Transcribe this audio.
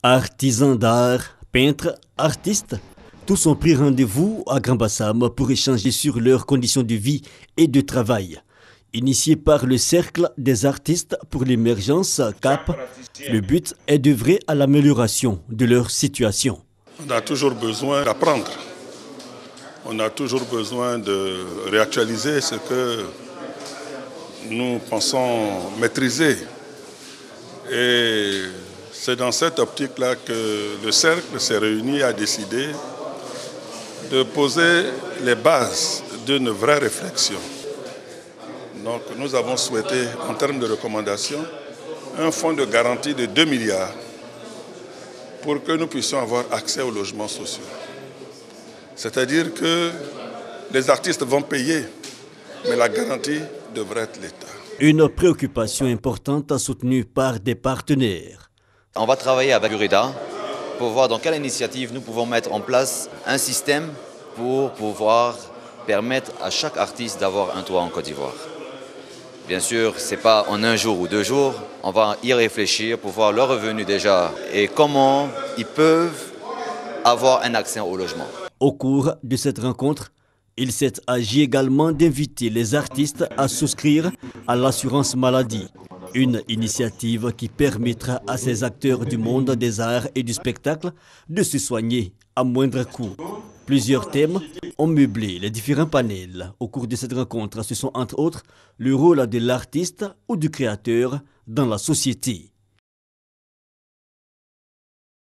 Artisans d'art, peintres, artistes, tous ont pris rendez-vous à Grand Bassam pour échanger sur leurs conditions de vie et de travail. Initié par le Cercle des artistes pour l'émergence CAP, le but est d'œuvrer à l'amélioration de leur situation. On a toujours besoin d'apprendre. On a toujours besoin de réactualiser ce que nous pensons maîtriser. Et c'est dans cette optique-là que le Cercle s'est réuni et a décidé de poser les bases d'une vraie réflexion. Donc nous avons souhaité, en termes de recommandations, un fonds de garantie de 2 milliards pour que nous puissions avoir accès aux logements sociaux. C'est-à-dire que les artistes vont payer, mais la garantie devrait être l'État. Une préoccupation importante soutenue par des partenaires. On va travailler avec Urida pour voir dans quelle initiative nous pouvons mettre en place un système pour pouvoir permettre à chaque artiste d'avoir un toit en Côte d'Ivoire. Bien sûr, ce n'est pas en un jour ou 2 jours, on va y réfléchir pour voir leurs revenus déjà et comment ils peuvent avoir un accès au logement. Au cours de cette rencontre, il s'est agi également d'inviter les artistes à souscrire à l'assurance maladie, une initiative qui permettra à ces acteurs du monde des arts et du spectacle de se soigner à moindre coût. Plusieurs thèmes ont meublé les différents panels. Au cours de cette rencontre, ce sont entre autres le rôle de l'artiste ou du créateur dans la société.